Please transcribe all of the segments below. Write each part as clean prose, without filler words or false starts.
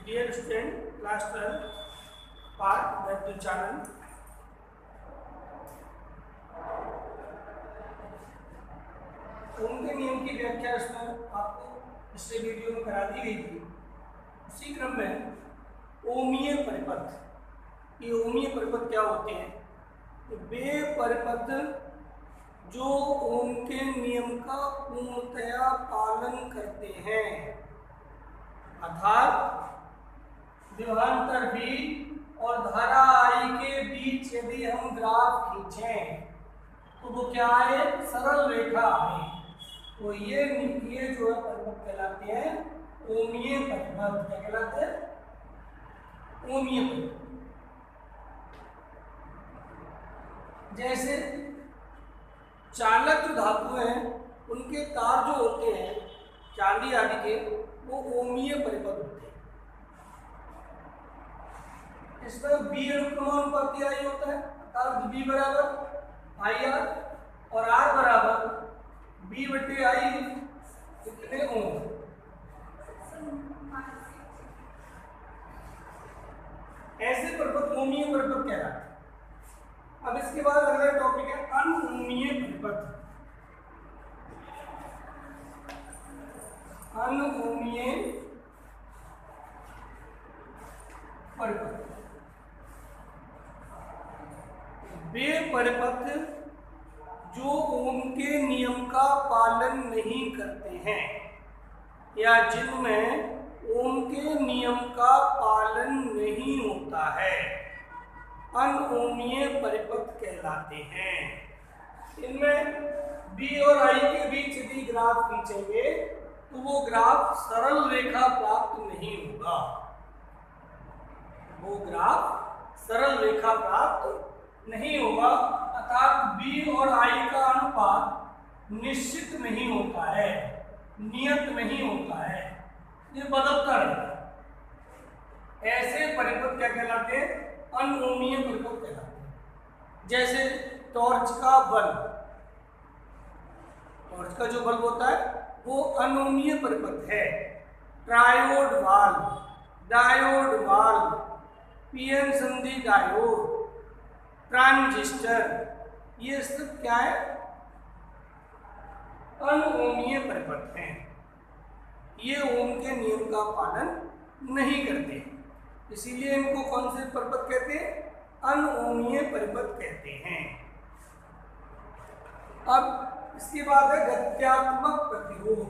Dear student, class 12, part back to channel. ओम के नियम की व्याख्या इसमें आपको पिछले वीडियो में करा दी गई थी। उसी क्रम में ओमीय परिपथ, ये ओमीय परिपथ क्या होते हैं? वे परिपथ जो ओम के नियम का पूर्णतया पालन करते हैं, अर्थात विभवांतर V और धारा I के बीच यदि हम ग्राफ खींचें तो वो क्या है? सरल रेखा है। तो ये जो है परिपथ कहलाते हैं ओमीय परिपथ। क्या कहलाते हैं? ओमीय परिपथ। जैसे चालक जो धातु हैं उनके तार जो होते हैं चांदी आदि के, वो ओमीय परिपथ होते हैं। इसमें बी अनुक्रमानुपाती आई होता है, अर्थात बी बराबर आई आर और आर बराबर बी बटे आई कितने ओम। ऐसे परिपथ ओमीय परिपथ कहलाते हैं। अब इसके बाद अगला टॉपिक है अनओमीय परिपथ। अनओमीय परिपथ वे परिपथ जो ओम के नियम का पालन नहीं करते हैं या जिनमें ओम के नियम का पालन नहीं होता है, अनओमीय परिपथ कहलाते हैं। इनमें बी और आई के बीच यदि ग्राफ खींचेंगे तो वो ग्राफ सरल रेखा प्राप्त नहीं होगा। वो ग्राफ सरल रेखा प्राप्त नहीं होगा, अर्थात बी और आई का अनुपात निश्चित नहीं होता है, नियत नहीं होता है, ये बदलता रहता है। ऐसे परिपथ क्या कहलाते हैं? अनओमीय परिपथ कहलाते हैं। जैसे टॉर्च का बल्ब, टॉर्च का जो बल्ब होता है वो अनओमीय परिपथ है। Triode valve, diode valve, PN संधि डायोड, ट्रांजिस्टर, ये सब क्या है? अनओमीय परिपथ हैं। ये ओम के नियम का पालन नहीं करते, इसीलिए इनको कौन से परिपथ कहते हैं? अनओमीय परिपथ कहते हैं। अब इसके बाद है गत्यात्मक प्रतिरोध।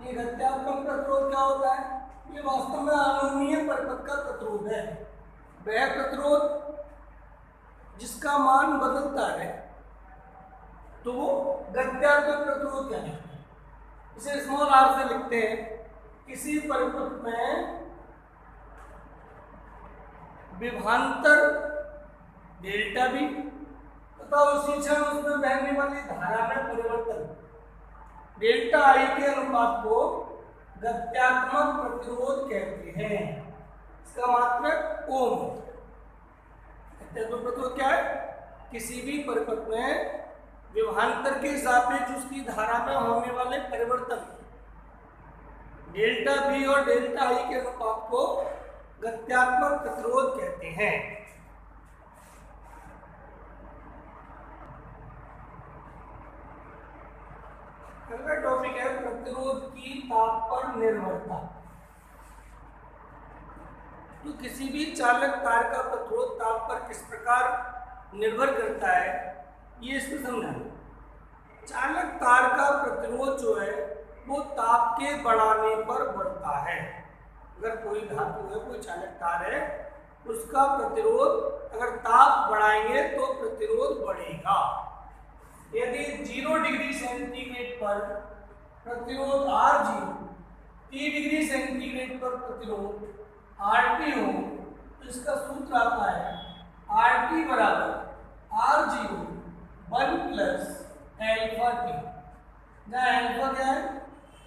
ये गत्यात्मक प्रतिरोध क्या होता है? ये वास्तव में अनओमीय परिपथ का प्रतिरोध है। वह प्रतिरोध जिसका मान बदलता है तो वो गत्यात्मक प्रतिरोध कहलाता है। इसे स्मॉल आर से लिखते हैं। किसी परिपथ में विभवांतर डेल्टा बी तथा उसी क्षण उसमें बहने वाली धारा में परिवर्तन डेल्टा आई के अनुपात को गत्यात्मक प्रतिरोध कहते हैं। इसका मात्रक ओम। गत्यात्मक प्रतिरोध क्या है? किसी भी परिपथ में विभवांतर के सापेक्ष उसकी धारा में होने वाले परिवर्तन डेल्टा बी और डेल्टा आई के अनुपात को गत्यात्मक प्रतिरोध कहते हैं। अगला टॉपिक है प्रतिरोध की ताप पर निर्भरता। तो किसी भी चालक तार का प्रतिरोध ताप पर किस प्रकार निर्भर करता है, ये इसको समझना। चालक तार का प्रतिरोध जो है वो ताप के बढ़ाने पर बढ़ता है। अगर कोई धातु है, कोई चालक तार है, उसका प्रतिरोध अगर ताप बढ़ाएंगे तो प्रतिरोध बढ़ेगा। यदि 0 डिग्री सेंटीग्रेड पर प्रतिरोध R0, 3 डिग्री सेंटीग्रेड पर प्रतिरोध RT हो तो इसका सूत्र आता है RT बराबर R0 1 प्लस अल्फा T, जहाँ अल्फा क्या है?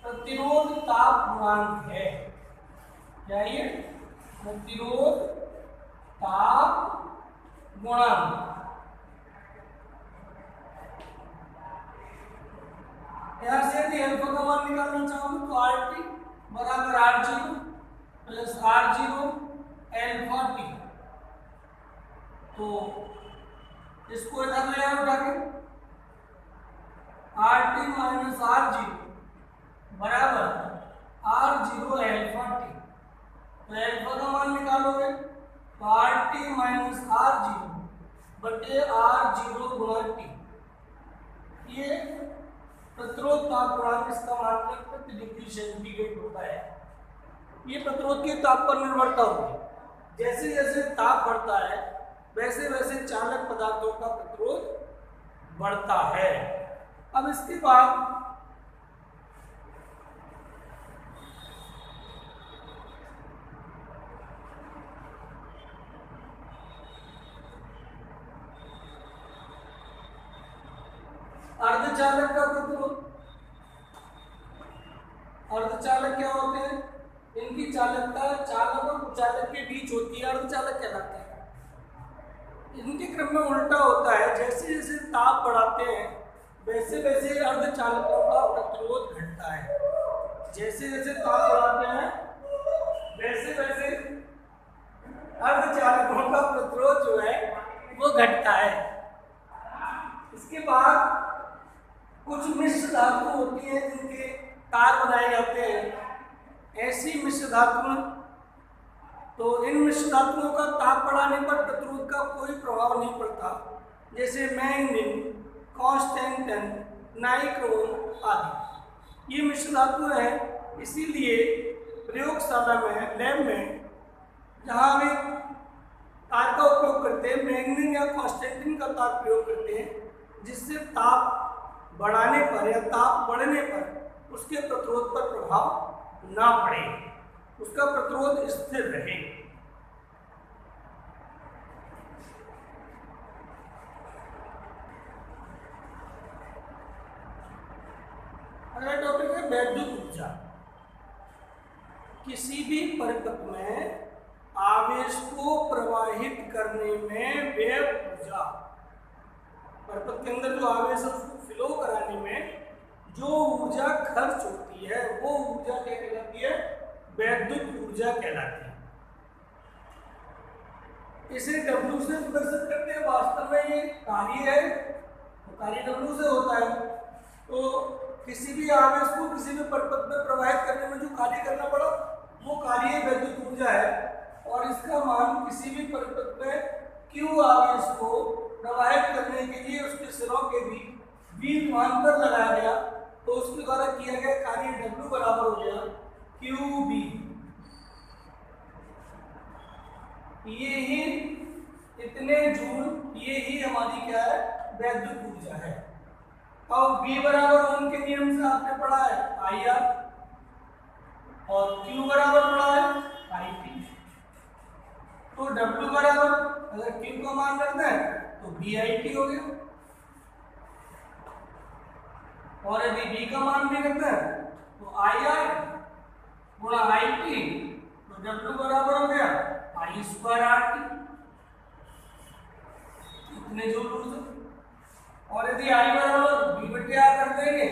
प्रतिरोध ताप गुणांक है। क्या ये? प्रतिरोध ताप गुणांक। यहाँ से यदि अल्फा का मान निकालना चाहोगे तो आर टी बराबर R zero plus R zero alpha T. तो इसको इधर ले आओ उठा के, R T minus R zero बराबर आर जीरो एल्फा टी। तो एल्फा का मान निकालोगे तो R T minus R zero बटे आर जीरो गुणा टी। ये प्रतिरोध ताप गुणांक, इसका मात्रक प्रति डिग्री सेंटीग्रेड होता है। ये प्रतिरोध के ताप पर निर्भरता होती है। जैसे जैसे ताप बढ़ता है वैसे वैसे चालक पदार्थों का प्रतिरोध बढ़ता है। अब इसके बाद अर्धचालक का प्रतिरोध। अर्धचालक क्या होते हैं? इनकी चालकता चालक और कुचालक के बीच होती है, अर्धचालक कहलाते हैं। इनके क्रम में उल्टा होता है, जैसे जैसे ताप बढ़ाते हैं वैसे वैसे अर्धचालकों का प्रतिरोध घटता है। जैसे जैसे ताप बढ़ाते हैं वैसे वैसे अर्धचालकों का प्रतिरोध जो है वो घटता है। इसके बाद कुछ मिश्र धातु होती हैं जिनके तार बनाए जाते हैं। ऐसी मिश्र धातुएं, तो इन मिश्र धातुओं का ताप बढ़ाने पर प्रतिरोध का कोई प्रभाव नहीं पड़ता, जैसे मैंगनीज, कांस्टेंटन, नाइक्रोम आदि। ये मिश्र धातुएं हैं, इसीलिए प्रयोगशाला में, लैब में जहाँ वे तार का उपयोग करते हैं, मैंगनीज या कांस्टेंटिन का तार प्रयोग करते हैं, जिससे ताप बढ़ाने पर या ताप बढ़ने पर उसके प्रतिरोध पर प्रभाव ना पड़े, उसका प्रतिरोध स्थिर रहे। अगला टॉपिक है वैद्युत ऊर्जा। किसी भी परिपथ में आवेश को प्रवाहित करने में व्यय ऊर्जा, परिपथ के अंदर जो आवेश है उसको फ्लो कराने में जो ऊर्जा खर्च होती है वो ऊर्जा क्या कहलाती है? वैद्युत ऊर्जा कहलाती है। इसे W से प्रदर्शित करते हैं। वास्तव में ये कार्य है, तो कार्य W से होता है। तो किसी भी आवेश को किसी भी परिपथ में प्रवाहित करने में जो कार्य करना पड़ा वो कार्य वैद्युत ऊर्जा है, और इसका मान किसी भी परिपथ में Q आवेश को प्रवाहित करने के लिए उसके सिरों के बीच V विभवांतर लगाया गया, तो उसके द्वारा किया गया कार्य W बराबर हो गया QB। ये ही इतने जूल, ये ही हमारी क्या है? वैद्युत ऊर्जा है। और B बराबर ओम के नियम से आपने पढ़ा है IR, और Q बराबर पढ़ा है IT। तो W बराबर अगर Q का मान रखते हैं तो BIT हो गया, और यदि B का मान भी रखते हैं तो IR गुणा IT, तो W बराबर हो गया I स्क्वायर RT, इतने जूल ऊर्जा। और यदि I बराबर B बटे R कर देंगे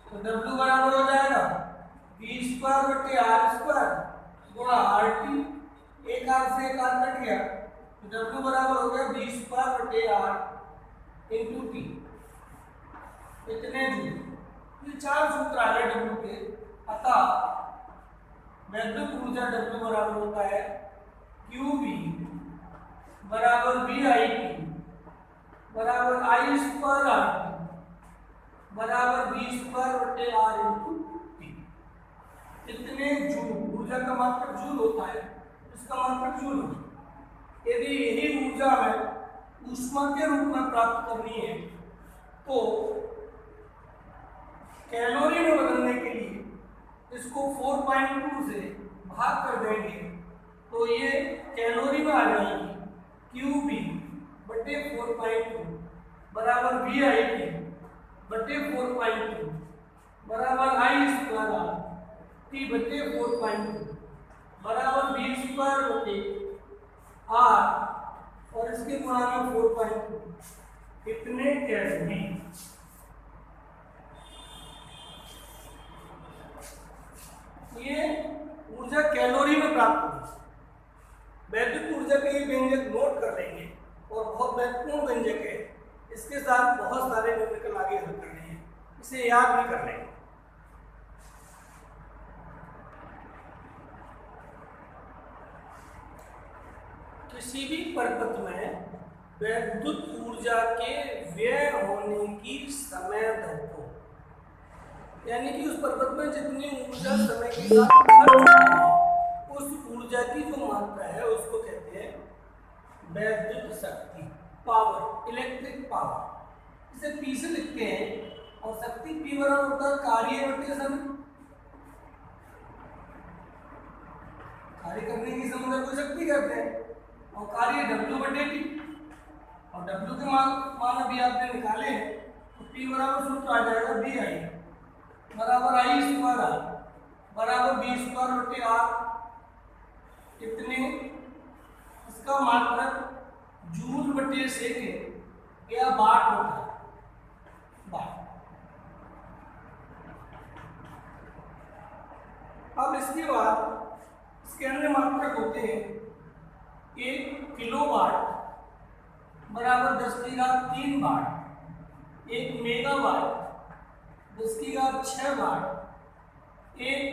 तो W बराबर हो जाएगा B स्क्वायर बटे R स्क्वायर गुणा RT। एक R से एक R कट गया तो W बराबर हो गया B स्क्वायर बटे R इंटू T, इतने जूल। ये चार सूत्र आ गए W के। अतः वैद्युत ऊर्जा W बराबर होता है QB बराबर BIT बराबर I स्क्वायर RT बराबर B स्क्वायर बटे R इंटू T। इतने जूल, ऊर्जा का मात्रक जूल होता है, इसका मात्रक जूल होता है। यदि यही ऊर्जा हमें ऊष्मा के रूप में प्राप्त करनी है तो कैलोरी में बदलने के लिए इसको 4.2 से भाग कर देंगे तो ये कैलोरी में आ जाएगी। QB बटे 4.2 बराबर BIT बटे 4.2 बराबर I स्क्वायर R T बटे 4.2 बराबर B स्क्वायर बटे R, और इसके गुणा में 4.2, इतने कैलोरी। इसे याद भी कर लेंगे। किसी भी परपथ में वैद्युत ऊर्जा के व्यय होने की समय दर को, यानी कि उस परपथ में जितनी ऊर्जा समय के साथ खर्च होती है उस ऊर्जा की जो मात्रा है उसको कहते हैं वैद्युत शक्ति, पावर, इलेक्ट्रिक पावर। इसे P से लिखते हैं और शक्ति P बराबर होता है कार्य बटे समय। कार्य करने की समय को शक्ति कहते हैं और कार्य W बटे T, और W के मान अभी आपने निकाले हैं तो P बराबर सूत्र आ जाएगा BI बराबर I स्क्वायर R बराबर B स्क्वायर बटे R। कितने, इसका मात्रक जूल बटे सेकेंड या वाट होता है, वाट। अब इसके बाद इसके अन्य मात्रक होते हैं। 1 किलोवाट बराबर 10⁻³ वाट, 1 मेगावाट 10⁻6 वाट, 1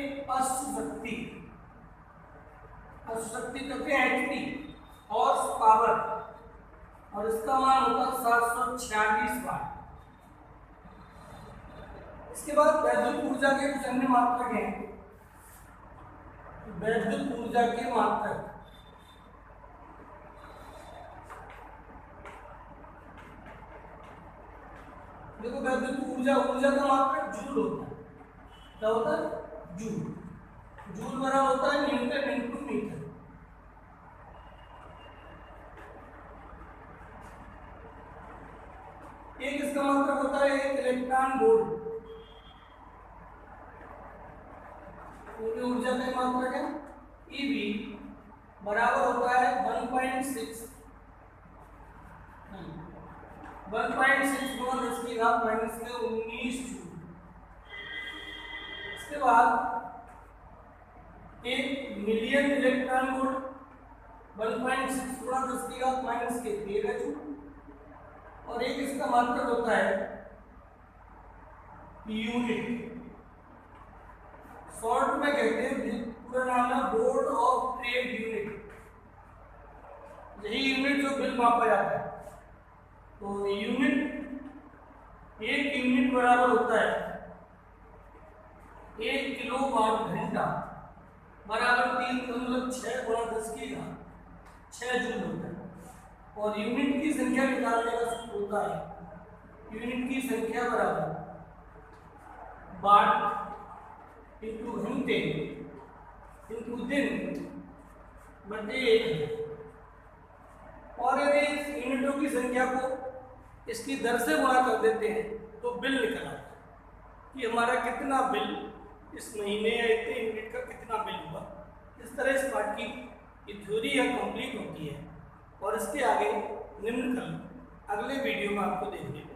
अश्वशक्ति कहते हैं HP हॉर्स पावर, और इसका मान होता है 746 वाट। इसके बाद वैद्युत ऊर्जा के कुछ अन्य मात्रक हैं। वैद्युत ऊर्जा के मात्रक, देखो वैद्युत ऊर्जा का मात्रक जूल होता है। क्या होता है? जूल। जूल बराबर होता है न्यूटन इंटू मीटर। एक इसका मात्रक होता है 1 इलेक्ट्रॉन वोल्ट। उनकी ऊर्जा का मात्रक है EV बराबर होता है 1.6 गुणा 10⁻⁻⁹ जूल। इसके बाद 1 मिलियन इलेक्ट्रॉन वोल्ट 1.6 गुणा 10⁻⁻13 जूल। और एक इसका मात्रक होता है यूनिट, शॉर्ट में कहते हैं, पूरा नाम है बोर्ड ऑफ ट्रेड यूनिट। यही यूनिट जो बिल मापा जाता है। तो यूनिट, 1 यूनिट बराबर होता है 1 किलोवाट घंटा बराबर 3.6 गुणा 10⁻6 जूल होता है। और यूनिट की संख्या निकालने का सूत्र होता है यूनिट की संख्या बराबर वाट इंटू घंटे इंटू दिन बटे 1। और यदि इस यूनिटों की संख्या को इसकी दर से गुणा कर देते हैं तो बिल निकल आता है कि हमारा कितना बिल इस महीने या इतने यूनिट का कितना बिल हुआ। इस तरह इस पाठ की ये थ्योरी है कंप्लीट होती है। और इसके आगे निम्न कल अगले वीडियो में आपको देखने को